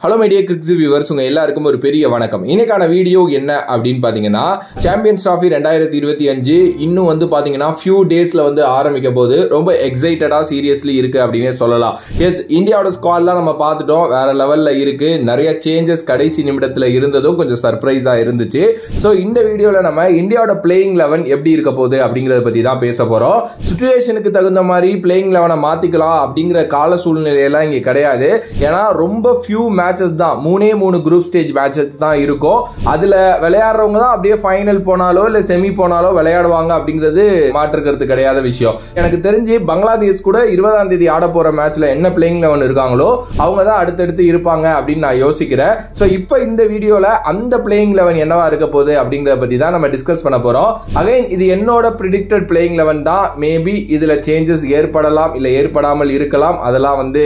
Hello media கிரிக்ஸ் viewers, உங்க எல்லாருக்கும் ஒரு பெரிய வணக்கம். இன்னைக்கான வீடியோ என்ன அப்படின்னு பாத்தீங்கன்னா, சாம்பியன்ஸ் டிராஃபி 2025 இன்னும் வந்து பாத்தீங்கன்னா ஃபியூ டேஸ்ல வந்து ஆரம்பிக்க போது. ரொம்ப எக்ஸைட்டடா சீரியஸ்லி இருக்கு அப்படின்னே சொல்லலாம். எஸ், இந்தியாவோட ஸ்குவாட்லாம் நம்ம பார்த்துட்டோம், வேற லெவல்ல இருக்கு. நிறைய சேஞ்சஸ் கடைசி நிமிடத்துல இருந்ததும் கொஞ்சம் சர்ப்ரைஸா இருந்துச்சு. ஸோ இந்த வீடியோல நம்ம இந்தியாவோட பிளேயிங் 11 எப்படி இருக்க போகுது அப்படிங்கறத பத்தி தான் பேச போறோம். சிச்சுவேஷனுக்கு தகுந்த மாதிரி பிளேயிங் 11 மாத்திக்கலாம் அப்படிங்கிற கால சூழ்நிலையெல்லாம் இங்க கிடையாது. ஏன்னா ரொம்ப ஃபியூ மேட்சஸ் தான், மூணு குரூப் ஸ்டேஜ் மேட்சஸ் தான் இருக்கும். அதுல விளையாடுறவங்க தான் அப்படியே ஃபைனல் போனாலோ இல்ல செமி போனாலோ விளையாடுவாங்க அப்படிங்கிறது மாற்றுக்கிறது கிடையாத விஷயம். எனக்கு தெரிஞ்சு பங்களாதேஷ் கூட 20ஆம் தேதி ஆட போற மேட்ச்ல என்ன பிளேயிங் 11 இருக்காங்களோ அவங்க தான் அடுத்தடுத்து இருப்பாங்க அப்படின்னு நான் யோசிக்கிறேன். ஸோ இப்போ இந்த வீடியோல அந்த பிளேயிங் 11 என்னவா இருக்க போகுது அப்படிங்கறத பத்தி தான் நம்ம டிஸ்கஸ் பண்ண போறோம். அகைன் இது என்னோட பிரிடிக்டட் பிளேயிங் 11 தான். மேபி இதுல சேஞ்சஸ் ஏற்படலாம் இல்ல ஏற்படாமல் இருக்கலாம். அதெல்லாம் வந்து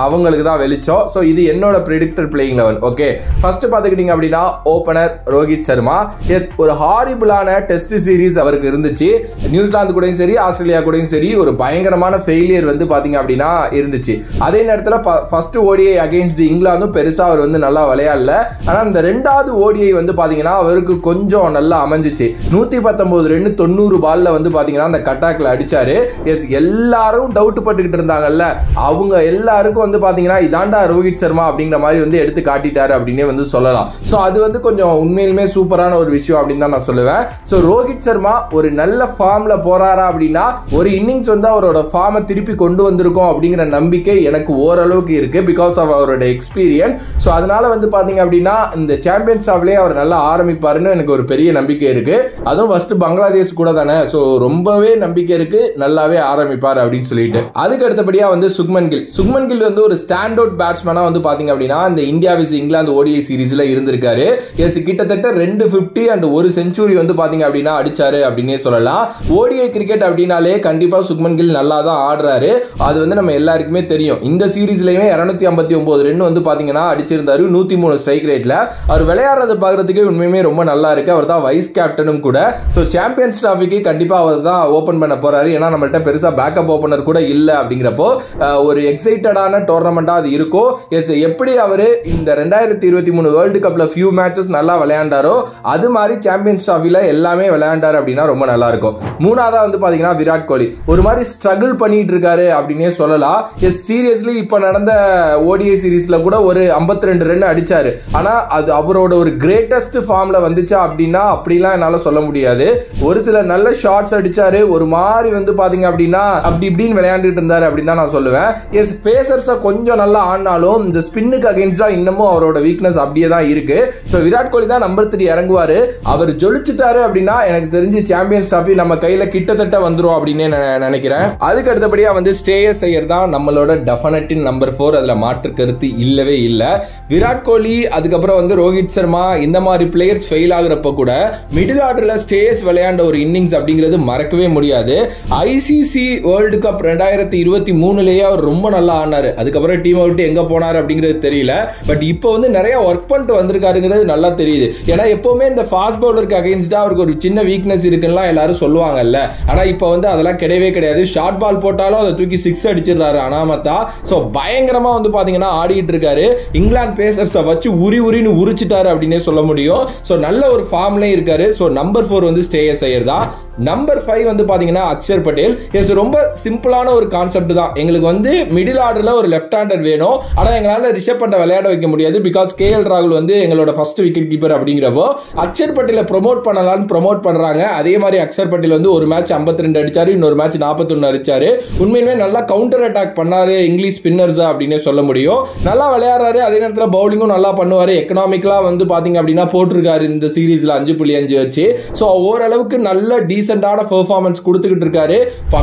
அவங்களுக்கு தான் வெளிச்சம். ஸோ இது என்னோட பிரெடிக்டட் பிளேயிங் 11. ஓகே, ஃபர்ஸ்ட் பாத்துக்கிட்டீங்க அப்படின்னா ஓபனர் ரோஹித் சர்மா. எஸ், ஒரு ஹாரிபிளான டெஸ்ட் சீரிஸ் அவருக்கு இருந்துச்சு. நியூசிலாந்து கூடயும் சரி ஆஸ்திரேலியா கூடயும் சரி ஒரு பயங்கரமான ஃபெயிலியர் வந்து பாத்தீங்க அப்படின்னா இருந்துச்சு. அதே நேரத்தில் ஃபர்ஸ்ட் ஓடிஐ அகைன்ஸ்ட் இங்கிலாந்தும் பெருசா அவர் வந்து நல்லா விளையாடல. ஆனா இந்த ரெண்டாவது ஓடிஐ வந்து பாத்தீங்கன்னா அவருக்கு கொஞ்சம் நல்லா அமைஞ்சிச்சு. 119 ரன் 90 பால்ல வந்து பாத்தீங்கன்னா அந்த கட்டாக்ல அடிச்சாரு. எஸ், எல்லாரும் டவுட் பட்டுக்கிட்டு இருந்தாங்கல்ல, அவங்க எல்லாருக்கும் வந்து பாத்தீங்கன்னா இதாண்டா ரோஹித் சர்மா அப்படிங்கிற மாதிரி வந்து எடுத்து காட்டிட்டாரு அப்படின்னே வந்து சொல்லலாம். சோ அது வந்து கொஞ்சம் உண்மையிலுமே சூப்பரான ஒரு விஷயம் அப்படின்னு தான் நான் சொல்லுவேன். சோ ரோஹித் சர்மா ஒரு நல்ல ஃபார்ம்ல போறாரா அப்படின்னா ஒரு இன்னிங்ஸ் வந்து அவரோட ஃபார்மை திருப்பி கொண்டு வந்திருக்கோம் அப்படிங்கிற நம்பிக்கை எனக்கு ஓரளவுக்கு இருக்கு, பிகாஸ் ஆஃப் அவரோட எக்ஸ்பீரியன்ஸ். சோ அதனால வந்து பாத்தீங்க அப்படின்னா இந்த சாம்பியன்ஸ் டிராஃபிலே அவர் நல்லா ஆரம்பிப்பாருன்னு எனக்கு ஒரு பெரிய நம்பிக்கை இருக்கு. அதுவும் ஃபர்ஸ்ட் பங்களாதேஷ் கூட தானே, சோ ரொம்பவே நம்பிக்கை இருக்கு நல்லாவே ஆரம்பிப்பார் அப்படின்னு சொல்லிட்டு. அதுக்கு அடுத்தபடியா வந்து சுக்மன் கில் வந்து ஒரு ஸ்டாண்ட் அவுட் பேட்ஸ்மேனா வந்து பாத்தீங்க அப்படின்னா இந்த இந்தியா விஸ் இங்கிலாந்து ஓடிஐ சீரிஸ்ல இருந்திருக்காரு. எஸ், கிட்டத்தட்ட 250 அண்ட் ஒரு செஞ்சுரி வந்து பாத்தீங்க அப்படின்னா அடிச்சாரு அப்படின்னே சொல்லலாம். ஓடிஐ கிரிக்கெட் அப்படின்னாலே கண்டிப்பா சுக்மன் கில் நல்லா தான் ஆடுறாரு, அது வந்து நம்ம எல்லாருக்குமே தெரியும். இந்த சீரிஸ்லயுமே 259 ரன் வந்து பாத்தீங்கன்னா அடிச்சிருந்தாரு 103 ஸ்ட்ரைக் ரேட்ல. அவர் விளையாடுறத பாக்குறதுக்கு உண்மையுமே ரொம்ப நல்லா இருக்கு. அவர் தான் வைஸ் கேப்டனும் கூட. சோ சாம்பியன்ஸ் டிராஃபிக்கு கண்டிப்பா அவர் தான் ஓபன் பண்ண போறாரு. ஏன்னா நம்மள்ட்ட பெருசா பேக்கப் ஓபனர் கூட இல்ல அப்படிங்கிறப்போ ஒரு எக்ஸைட்டடான டோர்னமெண்டா அது இருக்கும். எஸ், எப்படி அவரு இந்த 2023 வேர்ல்டு கப்ல ஃபியூ மேட்சஸ் நல்லா விளையாண்டாரோ அது மாதிரி சாம்பியன்ஸ் டிராஃபில எல்லாமே விளையாண்டாரு அப்படின்னா ரொம்ப நல்லா இருக்கும். மூணாவதா வந்து பாத்தீங்கன்னா விராட் கோலி ஒரு மாதிரி ஸ்ட்ரகிள் பண்ணிட்டு இருக்காரு அப்படின்னே சொல்லலாம். எஸ், சீரியஸ்லி இப்ப நடந்த ஓடிஐ சீரிஸ்ல கூட ஒரு 52 ரன் அடிச்சாரு. ஆனா அது அவரோட ஒரு கிரேட்டஸ்ட் ஃபார்ம்ல வந்துச்சா அப்படின்னா அப்படிலாம் என்னால சொல்ல முடியாது. ஒரு சில நல்ல ஷாட்ஸ் அடிச்சாரு, ஒரு மாதிரி வந்து பாத்தீங்க அப்படின்னா அப்படி இப்படின்னு விளையாண்டுட்டு இருந்தாரு அப்படின்னு தான் நான் சொல்லுவேன். எஸ், பேசர்ஸ் கொஞ்சம் நல்லா ஆனாலும் இந்த ஸ்பின்னுக்கு அகைன்ஸ்டா இன்னமும் அவரோட வீக்னஸ் அப்படியே தான் இருக்கு. சோ விராட் கோலி தான் நம்பர் 3 இறங்குவாரு. அவர் ஜொலிச்சிட்டாரு அப்படின்னா எனக்கு தெரிஞ்சு சாம்பியன்ஸ் டிராஃபி நம்ம கையில கிட்டத்தட்ட வந்துரும் அப்படின்னு நினைக்கிறேன். அதுக்கு அடுத்தபடியா வந்து ஸ்ரேயஸ் ஐயர் தான் நம்மளோட டெஃபினட் நம்பர் 4. அதுல மாற்று கருத்து இல்லவே இல்ல. விராட் கோலி அதுக்கப்புறம் வந்து ரோஹித் சர்மா இந்த மாதிரி பிளேயர்ஸ் ஃபெயில் ஆகுறப்ப கூட மிடில் ஆர்டர்ல ஸ்ரேயஸ் விளையாண்ட ஒரு இன்னிங்ஸ் அப்படிங்கிறது மறக்கவே முடியாது. ஐசிசி வேர்ல்டு கப் 2023லயே அவர் ரொம்ப நல்லா ஆனாரு. அதுக்கப்புறம் டீம் விட்டு எங்க போனாரு அப்படிங்கிறது தெரியல. பட் இப்போ வந்து நிறைய ஒர்க் பண்ணிட்டு வந்திருக்காருங்கிறது நல்லா தெரியுது. ஏன்னா எப்பவுமே இந்த ஃபாஸ்ட் பவுலருக்கு அகைன்ஸ்டா அவருக்கு ஒரு சின்ன வீக்னஸ் இருக்குன்னு எல்லாரும் சொல்லுவாங்கல்ல. ஆனா இப்போ வந்து அதெல்லாம் கிடையவே கிடையாது. ஷார்ட் பால் போட்டாலும் அதை தூக்கி 6 அடிச்சிடறாரு அனாமத்தா. சோ பயங்கரமா வந்து பாத்தீங்கன்னா ஆடிட்டு இருக்காரு. இங்கிலாந்து பேசர்ஸ் வச்சு உரின்னு உரிச்சிட்டாரு அப்படின்னே சொல்ல முடியும். சோ நல்ல ஒரு ஃபார்ம்ல இருக்காரு. சோ நம்பர் 4 வந்து ஸ்ரேயஸ் ஐயர் தான். நம்பர் 5 வந்து பாத்தீங்கன்னா அக்ஷர் பட்டேல். எஸ், ரொம்ப சிம்பிளான ஒரு கான்செப்ட் தான். எங்களுக்கு வந்து மிடில் ஆர்டர்ல ஒரு லெஃப்ட் ஹேண்டர் வேணும். ஆனா எங்களால ரிஷப் பண்ட விளையாட வைக்க முடியாது, பிகாஸ் கேஎல் ராகுல் வந்து எங்களோட ஃபர்ஸ்ட் விக்கெட் கீப்பர் அப்படிங்கிறப்போ அக்ஷர் பட்டேல ப்ரோமோட் பண்ணலாம்னு ப்ரோமோட் பண்றாங்க. அதே மாதிரி அக்ஷர் பட்டேல் வந்து ஒரு மேட்ச் 52 அடிச்சாரு, இன்னொரு மேட்ச் 41 அடிச்சாரு. உண்மையிலே நல்லா கவுண்டர் அட்டாக் பண்ணாரு இங்கிலீஷ் ஸ்பின்னர்ஸ் அப்படின்னு சொல்ல முடியும். நல்லா விளையாடுறாரு, அதே நேரத்தில் பவுலிங்கும் நல்லா பண்ணுவாரு. எக்கனாமிக்கலா வந்து பாத்தீங்க அப்படின்னா போட்டிருக்காரு இந்த சீரீஸ்ல 5.5 வச்சு. சோ ஓரளவுக்கு நல்ல டீசென்டான பெர்ஃபார்மன்ஸ் கொடுத்துக்கிட்டு இருக்காரு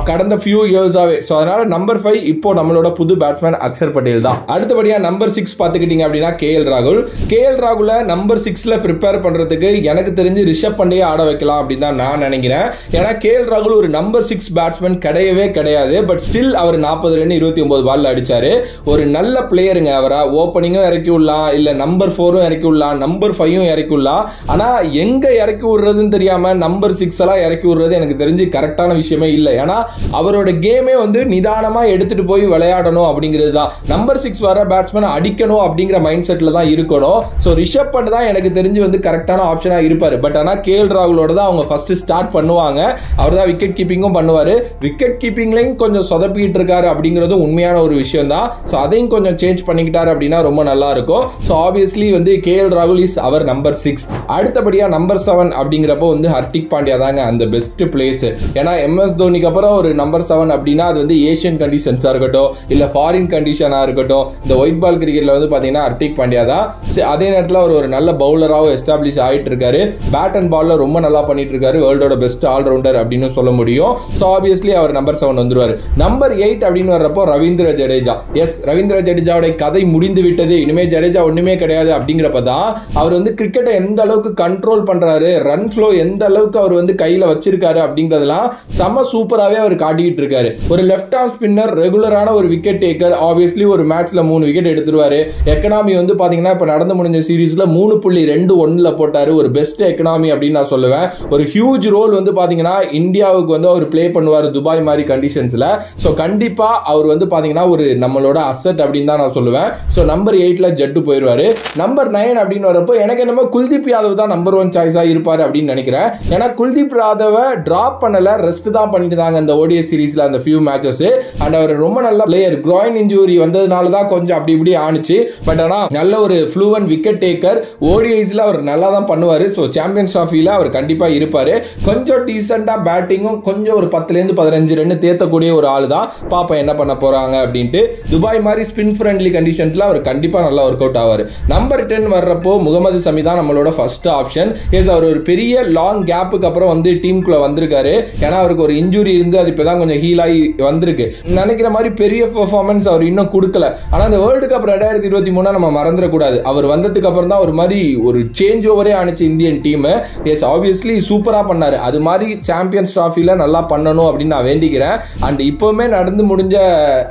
கடந்த ஃபியூ இயர்ஸாவே. சோ அதனால நம்பர் 5 இப்போ நம்மளோட புது பேட்ஸ்மேன் அக்ஷர் பட்டேல் தான். அடுத்தபடியா நம்பர் 6 பாத்துக்கிட்டீங்க அப்படின்னா கேஎல் ராகுல நம்பர் 6ல ப்ரிப்பேர் பண்றதுக்கு எனக்கு தெரிஞ்சு ரிஷப் பண்டையை ஆட வைக்கலாம் அப்படின்னு தான் நான் நினைக்கிறேன். ஏன்னா கேஎல் ராகுல் ஒரு நம்பர் 6 பேட்ஸ்மேன் கிடையவே கிடையாது. பட் ஸ்டில் அவர் 40 ரன் 29 பால்ல அடிச்சாரு. ஒரு நல்ல பிளேயருங்க. அவரா ஓப்பனிங்கும் இறக்கி விடலாம், இல்ல நம்பர் 4 இறக்கி விடலாம், நம்பர் 5 இறக்கி விடலாம். ஆனா எங்க இறக்கி விடுறதுன்னு தெரியாம நம்பர் 6 எல்லாம் இறக்கி விடுறது எனக்கு தெரிஞ்சு கரெக்டான விஷயமே இல்லை. ஏன்னா அவரோட கேமே வந்து நிதானமா எடுத்துட்டு போய் விளையாடணும் அப்படிங்கிறது தான். நம்பர் 6 வர பேட்ஸ்மேன் பேட்ஸ்மேன் அடிக்கணும் அப்படிங்கிற மைண்ட் செட்ல தான் இருக்கணும். ஸோ ரிஷப் பண்ட் தான் எனக்கு தெரிஞ்சு வந்து கரெக்டான ஆப்ஷனா இருப்பாரு. பட் ஆனா கேஎல் ராகுலோட தான் அவங்க ஃபர்ஸ்ட் ஸ்டார்ட் பண்ணுவாங்க. அவர் தான் விக்கெட் கீப்பிங்கும் பண்ணுவாரு. விக்கெட் கீப்பிங்லையும் கொஞ்சம் சொதப்பிட்டு இருக்காரு அப்படிங்கிறது உண்மையான ஒரு விஷயம் தான். ஸோ அதையும் கொஞ்சம் சேஞ்ச் பண்ணிக்கிட்டாரு அப்படின்னா ரொம்ப நல்லா இருக்கும். ஸோ ஆப்வியஸ்லி வந்து கேஎல் ராகுல் இஸ் அவர் நம்பர் 6. அடுத்தபடியா நம்பர் 7 அப்படிங்கிறப்போ வந்து ஹர்திக் பாண்டியா தாங்க அந்த பெஸ்ட் பிளேஸ். ஏன்னா MS தோனிக்கு அப்புறம் ஒரு நம்பர் 7 அப்படின்னா அது வந்து ஏஷியன் கண்டிஷன்ஸா இருக்கட்டும் இல்ல ஃபாரின் கண்டிஷனா இருக்கட்டும், இந்த ஒயிட் பால் கிரிக்கெட்ல வந்து பாத்தீங்கன்னா ஹர்திக் பாண்டியா தான். அதே நேரத்தில் அவர் ஒரு நல்ல பவுலராகவும் எஸ்டாப்ளிஷ் ஆயிட்டு இருக்காரு. பேட் அண்ட் பால்ல ரொம்ப நல்லா பண்ணிட்டு இருக்காரு. வேர்ல்டோட பெஸ்ட் ஆல்ரவுண்டர் அப்படின்னு சொல்ல முடியும். ஸோ ஆப்வியஸ்லி அவர் நம்பர் 7 வந்துருவாரு. நம்பர் 8 அப்படின்னு வர்றப்போ ரவீந்திர ஜடேஜா. எஸ், ரவீந்திர ஜடேஜாவுடைய கதை முடிந்து விட்டது, இனிமே ஜடேஜா ஒண்ணுமே கிடையாது அப்படிங்கிறப்பதான் அவர் வந்து கிரிக்கெட்டை எந்த அளவுக்கு கண்ட்ரோல் பண்றாரு, ரன் ஃப்ளோ எந்த அளவுக்கு அவர் வந்து கையில வச்சிருக்காரு அப்படிங்கறதெல்லாம் செம சூப்பராகவே அவர் காட்டிட்டு இருக்காரு. ஒரு லெஃப்ட் ஆர்ம் ஸ்பின்னர், ரெகுலரான ஒரு விக்கெட் டேக்கர். ஆப்வியஸ்லி ஒரு மேட்ச்ல 3 விக்கெட் எடுத்துருவாரு. எக்கனாமி வந்து பாத்தீங்கன்னா இப்ப நடந்து முடிஞ்ச சீரீஸ்ல 3.21 போட்டாரு. ஒரு பெஸ்ட் எக்கனாமி அப்படின்னு நான் சொல்லுவேன். ஒரு ஹியூஜ் ரோல் வந்து பாத்தீங்கன்னா இந்தியாவுக்கு வந்து அவர் பிளே பண்ணுவார் துபாய் மாதிரி கண்டிஷன்ஸ்ல. சோ கண்டிப்பா அவர் வந்து பாத்தீங்கன்னா ஒரு நம்மளோட அசெட் அப்படின்னு தான் நான் சொல்லுவேன். சோ நம்பர் 8ல ஜட்டு போயிருவாரு. நம்பர் 9 அப்படின்னு வரப்போ எனக்கு என்னமோ குல்தீப் யாதவ் தான் நம்பர் 1 சாய்ஸா இருப்பாரு அப்படின்னு நினைக்கிறேன். ஏன்னா குல்தீப் யாதவை டிராப் பண்ணல, ரெஸ்ட் தான் பண்ணிட்டாங்க அந்த ODI சீரீஸ்ல அந்த ஃபியூ மேட்சஸ். அண்ட் அவர் ரொம்ப நல்ல பிளேயர். groin இன்ஜூரி வந்ததுனால தான் கொஞ்சம் அப்படி இப்படி ஆனிச்சு. பட் ஆனா நல்ல ஒரு ஃப்ளூவன்ட் விக்கெட் டேக்கர். ODIஸ்ல அவர் நல்லா தான் பண்ணுவாரு. ஸோ சாம்பியன்ஸ் டிராஃபில அவர் கண்டிப்பா இருப்பாரு. கொஞ்சம் டீசெண்டா பேட்டிங்கும் கொஞ்சம் ஒரு 10ல இருந்து 15 ரன் தேத்தக்கூடிய ஒரு ஆள் தான். பாப்பா என்ன பண்ண போறாங்க அப்படின்ட்டு. துபாய் மாதிரி ஸ்பின் ஃப்ரெண்ட்லி கண்டிஷன்ஸ்ல அவர் கண்டிப்பா நல்லா ஒர்க் அவுட் ஆவார். நம்பர் 10 வர்றப்போ முகமது சமி தான் நம்மளோட ஃபர்ஸ்ட் ஆப்ஷன். எஸ், அவர் ஒரு பெரிய லாங் கேப்புக்கு அப்புறம் வந்து டீமுக்குள்ள வந்திருக்காரு. ஏன்னா அவருக்கு ஒரு இன்ஜூரி இருந்து அது இப்பதான் கொஞ்சம் ஹீல் ஆகி வந்திருக்கு. நினைக்கிற மாதிரி பெரிய பெர்ஃபார்மன்ஸ் அவர் இன்னும் கொடுக்கல. ஆனா அந்த வேர்ல்டு கப் 2023 நம்ம மறந்துடக்கூடாது. அவர் வந்ததுக்கு அப்புறம் தான் ஒரு மாதிரி ஒரு சேஞ்ச் ஓவரே ஆனிச்சு இந்தியன் டீம். எஸ், ஆப்வியஸ்லி சூப்பரா பண்ணாரு. அது மாதிரி சாம்பியன்ஸ் டிராஃபில நல்லா பண்ணணும் அப்படின்னு நான் வேண்டிக்கிறேன். அண்ட் இப்பவுமே நடந்து முடிஞ்ச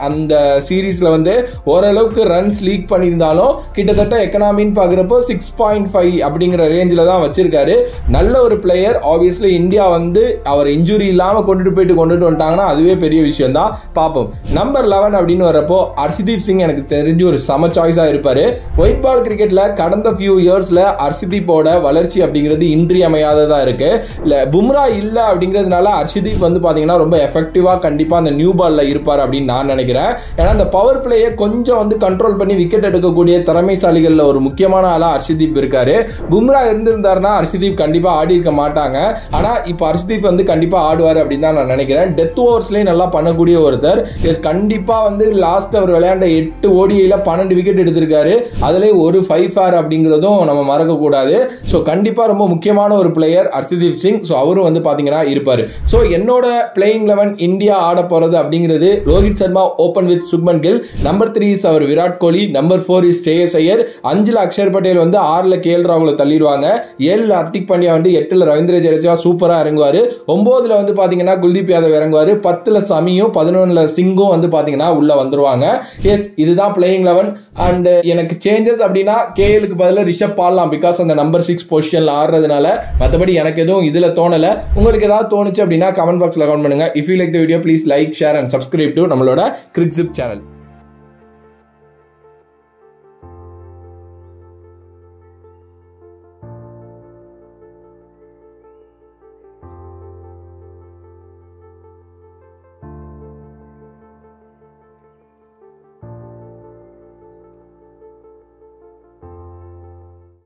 அந்த சீரீஸ்ல வந்து ஓரளவுக்கு ரன்ஸ் லீக் பண்ணியிருந்தாலும் கிட்டத்தட்ட எக்கனாமின்னு பாக்குறப்போ 6.5 அப்படிங்கிற ரேஞ்சில தான் வச்சிருக்காரு. நல்ல ஒரு பிளேயர். ஆப்வியஸ்லி இந்தியா வந்து அவர் இன்ஜூரி இல்லாம கொண்டுட்டு வந்துட்டாங்கன்னா அதுவே பெரிய விஷயம் தான். பார்ப்போம். நம்பர் 11 அப்படின்னு வரப்போ ஹர்ஷதீப் சிங் எனக்கு தெரிஞ்சு ஒரு சம சாய்ஸா இருப்பாரு. ஒயிட் பால் கிரிக்கெட்ல கடந்த ஃபியூ இயர்ஸ்ல ஹர்ஷதீப்போட வளர்ச்சி அப்படிங்கிறது இன்றியமையாததா இருக்கு. பும்ரா இல்ல அப்படிங்கிறதுனால ஹர்ஷதீப் வந்து பாத்தீங்கன்னா ரொம்ப எஃபெக்டிவா கண்டிப்பா அந்த நியூ பால்ல இருப்பார் அப்படின்னு நான் நினைக்கிறேன். ஏன்னா அந்த பவர் பிளேயை கொஞ்சம் வந்து கண்ட்ரோல் பண்ணி விக்கெட் எடுக்கக்கூடிய திறமைசாலிகள்ல ஒரு முக்கியமான ஆளா ஹர்ஷதீப் இருக்காரு. பும்ரா இருந்திருந்தாருன்னா ஹர்ஷதீப் கண்டிப்பா ஆடி இருக்க மாட்டாங்க. ஆனா இப்ப ஹர்ஷதீப் வந்து கண்டிப்பா ஆடுவாரு அப்படின்னு தான் நான் நினைக்கிறேன். டெத் ஓவர்ஸ்லயே நல்லா பண்ணக்கூடிய ஒருத்தர். கண்டிப்பா வந்து லாஸ்ட் அவர் விளையாண்ட 8 ODIல 12 விக்கெட் எடுத்திருக்காரு. அதுல ஒரு 5 ஃபேர் அப்படிங்கிறதும் நம்ம மறக்க கூடாது. சோ கண்டிப்பா ரொம்ப முக்கியமான ஒரு பிளேயர் ஹர்ஷதீப் சிங். சோ அவரும் வந்து பாத்தீங்கன்னா இருப்பாரு. சோ என்னோட பிளேயிங் 11 இந்தியா ஆட போறது அப்படிங்கிறது Rohit Sharma open with Shubman Gill. Number 3 is our Virat Kohli. Number 4 is Shreyas Iyer. 5ல அக்ஷர் பட்டேல் வந்து 6ல கேஎல் ராகுல தள்ளிடுவாங்க. 7ல ஹர்திக் பாண்டியா வந்து 8ல ரவீந்திர ஜடேஜா சூப்பரா இறங்குவாரு. 9ல வந்து பாத்தீங்கன்னா குல்தீப் யாதவ் இறங்குவாரு. 10ல சமியும் 11ல சிங்கும் வந்து பாத்தீங்கன்னா உள்ள வந்துருவாங்க. எஸ், இதுதான் பிளேயிங் 11. அண்ட் எனக்கு சேஞ்சஸ் அப்படின்னா கேஎலுக்கு பதிலா ரிஷப் பாடலாம். பிகாஸ் அந்த நம்பர் 6 பொசிஷன்ல ஆடுறதுனால. மற்றபடி எனக்கு எதுவும் இதுல தோணல. உங்களுக்கு ஏதாவது தோணுச்சு அப்படின்னா கமெண்ட் பாக்ஸ்ல கமெண்ட் பண்ணுங்க. If you like the video please like, share and subscribe to நம்மளோட கிரிக்ஸிப் சேனல்.